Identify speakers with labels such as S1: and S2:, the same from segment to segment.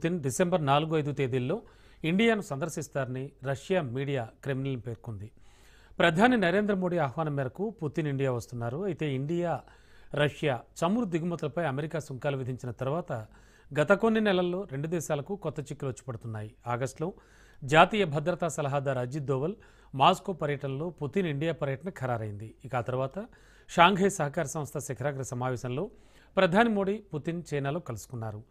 S1: Putin December 4-5 తేదీల్లో ఇండియాను సందర్శిస్తారని Russia media Kremlin పేర్కొంది. ప్రధాని నరేంద్ర మోడీ ఆహ్వానం మేరకు పుతిన్ ఇండియా వస్తున్నారు. అయితే ఇండియా, రష్యా చమురు దిగుమతులపై అమెరికా సుంకాలు విధించిన తర్వాత గత కొన్ని నెలల్లో రెండు దేశాలకు కొత్త చిక్కులు వచ్చి పడుతున్నాయి. ఆగస్టులో జాతీయ భద్రతా సలహాదారు అజిత్ దోవల్ మాస్కో పర్యటనలో పుతిన్ ఇండియా పర్యటన ఖరారైంది. ఇక ఆ తర్వాత షాంఘై సహకార సంస్థ శిఖరాగ్ర సమావేశంలో ప్రధాని మోడీ, పుతిన్ చైనాలో కలుసుకున్నారు.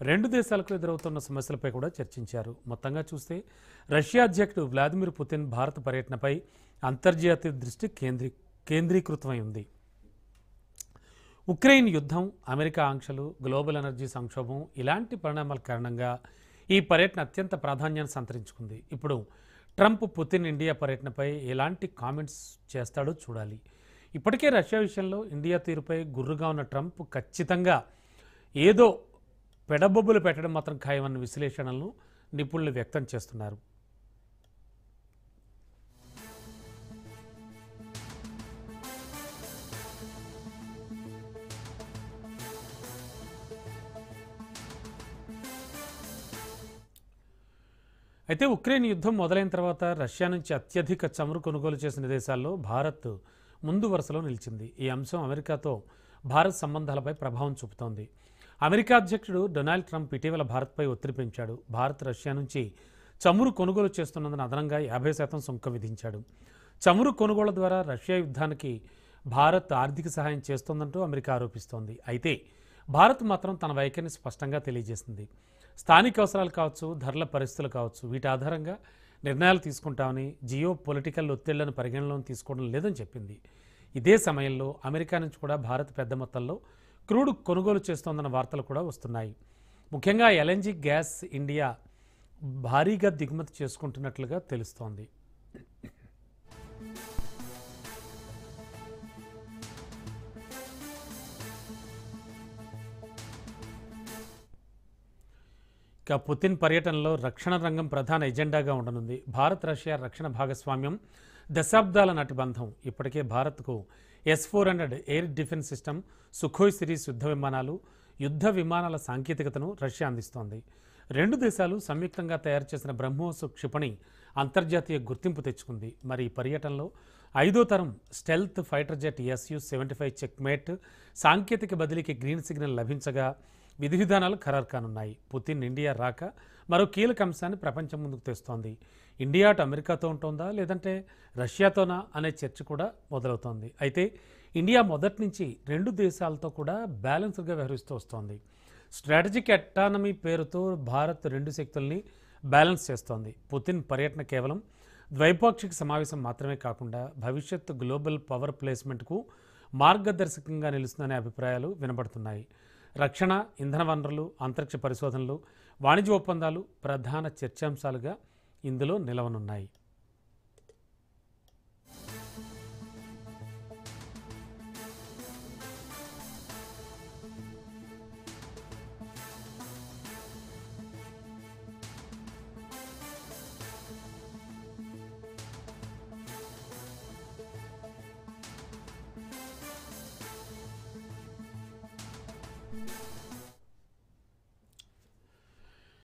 S1: రెండు దేశాలకు ఎదురవుతున్న సమస్యలపై కూడా చర్చించారు. మొత్తంగా చూస్తే రష్యా అధ్యక్షుడు వ్లాదిమిర్ పుతిన్ భారత పర్యటనపై అంతర్జాతీయ దృష్టి కేంద్రీకృతమై ఉంది. ఉక్రెయిన్ యుద్ధం, అమెరికా ఆంక్షలు, గ్లోబల్ ఎనర్జీ సంక్షోభం ఇలాంటి పరిణామాల కారణంగా ఈ పర్యటన అత్యంత ప్రాధాన్యాన్ని సంతరించుకుంది. ఇప్పుడు ట్రంప్ పుతిన్ ఇండియా పర్యటనపై ఎలాంటి కామెంట్స్ చేస్తాడో చూడాలి. ఇప్పటికే రష్యా విషయంలో ఇండియా తీరుపై గుర్రుగా ఉన్న ట్రంప్ ఖచ్చితంగా ఏదో పెడబొబ్బులు పెట్టడం మాత్రం ఖాయమన్న విశ్లేషణలను నిపుణులు వ్యక్తం చేస్తున్నారు. అయితే ఉక్రెయిన్ యుద్ధం మొదలైన తర్వాత రష్యా నుంచి అత్యధిక చమురు కొనుగోలు చేసిన దేశాల్లో భారత్ ముందు వరుసలో నిలిచింది. ఈ అంశం అమెరికాతో భారత్ సంబంధాలపై ప్రభావం చూపుతోంది. అమెరికా అధ్యక్షుడు డొనాల్డ్ ట్రంప్ ఇటీవల భారత్పై ఒత్తిడి పెంచాడు. భారత్ రష్యా నుంచి చమురు కొనుగోలు చేస్తున్నందున అదనంగా 50% సుంకం విధించాడు. చమురు కొనుగోళ్ల ద్వారా రష్యా యుద్ధానికి భారత్ ఆర్థిక సహాయం చేస్తోందంటూ అమెరికా ఆరోపిస్తోంది. అయితే భారత్ మాత్రం తన వైఖరిని స్పష్టంగా తెలియజేసింది. స్థానిక అవసరాలు కావచ్చు, ధరల పరిస్థితులు కావచ్చు, వీటి ఆధారంగా నిర్ణయాలు తీసుకుంటామని, జియో పొలిటికల్ ఒత్తిళ్లను పరిగణలోకి తీసుకోవడం లేదని చెప్పింది. ఇదే సమయంలో అమెరికా నుంచి కూడా భారత్ పెద్ద మొత్తంలో క్రూడ్ కొనుగోలు చేస్తోందన్న వార్తలు కూడా వస్తున్నాయి. ముఖ్యంగా ఎల్ఎన్జీ గ్యాస్ ఇండియా భారీగా దిగుమతి చేసుకుంటున్నట్లుగా తెలుస్తోంది. ఇక పుతిన్ పర్యటనలో రక్షణ రంగం ప్రధాన ఎజెండాగా ఉండనుంది. భారత్ రష్యా రక్షణ భాగస్వామ్యం దశాబ్దాల నాటి బంధం. ఇప్పటికే భారత్కు S-400 air defence system, Sukhoi series యుద్ధ విమానాల సాంకేతికతను రష్యా అందిస్తోంది. రెండు దేశాలు సంయుక్తంగా తయారు చేసిన బ్రహ్మోస్ క్షిపణి అంతర్జాతీయ గుర్తింపు తెచ్చుకుంది. మరి ఈ పర్యటనలో 5వ తరం stealth fighter jet Su-75 checkmate సాంకేతిక బదిలీకి గ్రీన్ సిగ్నల్ లభించగా విధి విధానాలు ఖరారు కానున్నాయి. పుతిన్ ఇండియా రాక మరో కీలక అంశాన్ని ప్రపంచం ముందుకు తెస్తోంది. ఇండియా అటు అమెరికాతో ఉంటుందా లేదంటే రష్యాతోనా అనే చర్చ కూడా మొదలవుతోంది. అయితే ఇండియా మొదటి నుంచి రెండు దేశాలతో కూడా బ్యాలెన్స్డ్గా వ్యవహరిస్తూ వస్తోంది. స్ట్రాటజిక్ అటానమీ పేరుతో భారత్ రెండు శక్తుల్ని బ్యాలెన్స్ చేస్తోంది. పుతిన్ పర్యటన కేవలం ద్వైపాక్షిక సమావేశం మాత్రమే కాకుండా భవిష్యత్తు గ్లోబల్ పవర్ ప్లేస్మెంట్కు మార్గదర్శకంగా నిలుస్తుందనే అభిప్రాయాలు వినబడుతున్నాయి. రక్షణ, ఇంధన వనరులు, అంతరిక్ష పరిశోధనలు, వాణిజ్య ఒప్పందాలు ప్రధాన చర్చాంశాలుగా ఇందులో నిలవనున్నాయి.